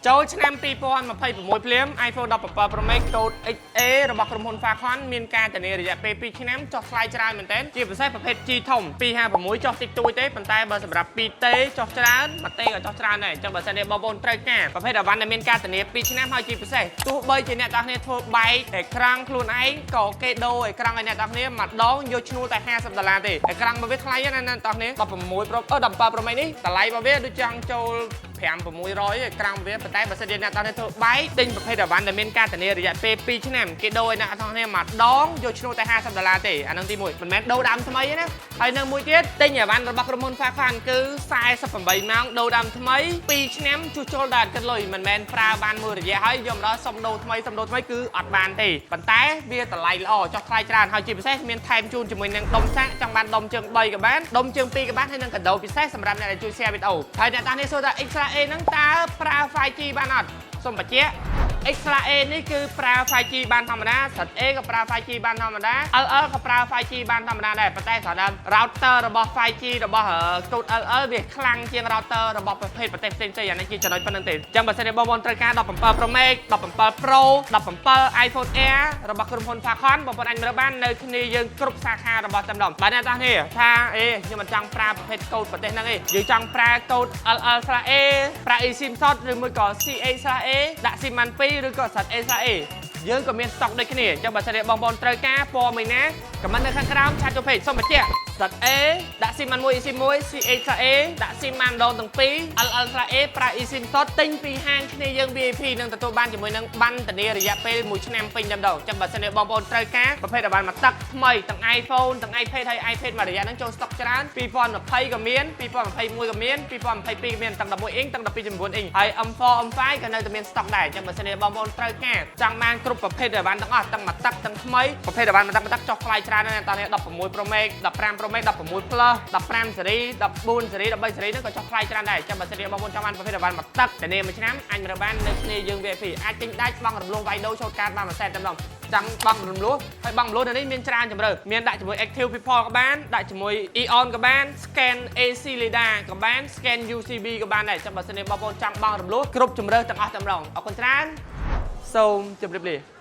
ចូលឆ្នាំ2026ភ្លាម iPhone 17 Pro Max កូដ XA របស់ក្រុមហ៊ុន Falcon មានការធានារយៈពេល2ឆ្នាំចុះថ្លៃច្រើនមែនទែនជាពិសេសប្រភេទ G ធំ256ចុះតិចតួចទេប៉ុន្តែបើសម្រាប់ 2T ចុះច្រើន 1T ក៏ចុះច្រើនដែរអញ្ចឹងបើសិនជាបងប្អូនត្រូវការប្រភេទអវ៉ាន់ដែលមានការធានា2ឆ្នាំហើយជាពិសេសទោះបីជាអ្នកទាំងគ្នាធ្វើបែកអេក្រង់ខ្លួនឯងក៏គេដូរអេក្រង់ឲ្យអ្នកទាំងគ្នាម្ដងយកឈ្នួលតែ$50ទេអេក្រង់របស់វាថ្លៃណាស់អ្នកទាំងគ្នា17 Pro Max នេះតម្លៃរបស់វាដូចចង់ចូល5-600ឯក្រង់វាប៉ុន្តែបើសិនជាអ្នកទាំងគ្នាធ្វើបែកទិញប្រភេទអវ៉ាន់ដែលមានការធានារយៈពេល2ឆ្នាំគេដូរឲ្យអ្នកទាំងគ្នាម្ដងយកឈ្នួលតែ$50ទេអានឹងទី1មិនមែនដូរដើមថ្មីទេណាហើយនឹងមួយទៀតទិញអវ៉ាន់របស់ក្រុមហ៊ុន Falcon គឺ48ម៉ោងដូរដើមថ្មី2ឆ្នាំជួសជុលដល់អត់គិតលុយមិនមែនប្រើបានមួយរយៈហើយយកម្ដងសុំដូរថ្មីគឺអត់បានទេប៉ុន្តែវាតម្លៃល្អចុះថ្លៃច្រើនហើយជាពិសេសមានថែមជូនជាមួយនឹងដុំសាកចង់បានដុំជើង3ក៏បានដុំជើង2ក៏បានហើយនឹងកាដូពិសេសសម្រាប់អ្នកដែលជួយ share វីដេអូហើយអ្នកទាំងនេះសួរថា Extra A ហ្នឹងតើប្រើ 5G បានអត់សូមបញ្ជាក់ Extra A នេះគឺប្រើ 5G បានធម្មតាស្រិត A ក៏ប្រើ 5G បានធម្មតា LL ក៏ប្រើ 5G បានធម្មតាដែរប៉ុន្តែគ្រាន់តែ router របស់ 5G របស់កូដ LL វាខ្លាំងជាង router របស់ប្រភេទផ្សេងអានេះជាចំណុចប៉ុណ្្នឹងទេអញ្ចឹងបើសិនជាបងប្អូនត្រូវការ17 Pro Max 17 Pro 17 iPhone Air របស់ក្រុមហ៊ុន Falcon បងប្អូនអាចមើលបាននៅគ្នាយើងគ្រប់សាខារបស់តែម្ដងបាទអ្នកទាំងនេះថាខ្ញុំមិនចង់ប្រើប្រភេទកូដប្រទេសហ្នឹងទេយើងចង់ប្រើកូដ LL/A ប្រើ eSIM slot ឬមួយក៏ CA/A ដាក់ SIM បាន2ឬក៏ស្រិត A/A យើងក៏មានស្តុកដូចគ្នាអញ្ចឹងបើសិនជាបងប្អូនត្រូវការពណ៌មួយណាខមមិននៅខាងក្រោមឆាតចូលពេកសូមបញ្ជាក់ស្រិត A ដាក់ SIM បាន1 eSIM 1 CA/A ដាក់ SIM បានម្ដងទាំងពីរ LL/A ប្រើ eSIM slot ទិញពីហាងគ្នាយើង VIP នឹងទទួលបានជាមួយនឹងប័ណ្ណធានារយៈពេល1ឆ្នាំពេញតែម្ដងអញ្ចឹងបើសិនជាបងប្អូនត្រូវការប្រភេទអវ៉ាន់មកទឹកថ្មីទាំង iPhone ទាំង iPad ហើយ iPad មួយរយៈហ្នឹងចូលស្តុកច្រើន2020ក៏មាន2021ក៏មាន2022ក៏មានទាំង11អ៊ីងទាំង12.9អ៊ីងហើយ M4 M5 ក៏នៅតែមានស្តុកដែរអញ្ចឹងបើសិនជាបងប្អូនត្រូវការចង់បានគ្រប់ប្រភេទអវ៉ាន់ទាំងអស់ទាំងមកទឹកទាំងថ្មីប្រភេទអវ៉ាន់មកទឹកចុះថ្លៃច្រើនណាស់តោះនេះ16 Pro Max 15 Pro Max 16 Plus 15 Series 14 Series 13 Series ហ្នឹងក៏ចុះថ្លៃច្រើនដែរអញ្ចឹងបើសិនជាបងប្អូនចង់បានប្រភេទអវ៉ាន់មកទឹកតែនេះមួយឆ្នាំអាចមើលបាននៅគ្នាយើង VIP អាចទិញដាច់បង់រំលោះវាយដូរចូលកាតបានមួយសែនតែម្ដងចង់បង់រំលោះហើយបង់រំលោះនៅនេះមានច្រើនជម្រើសមានដាក់ជាមួយ Active People ក៏បានដាក់ជាមួយ Eon ក៏បាន Scan AC LiDAR ក៏បាន Scan UCB ក៏បានដែរចាំបើសិនជាបងប្អូនចង់បង់រំលោះគ្រប់ជម្រើសទាំងអស់តែម្ដងអរគុណច្រើនសូមជម្រាបលា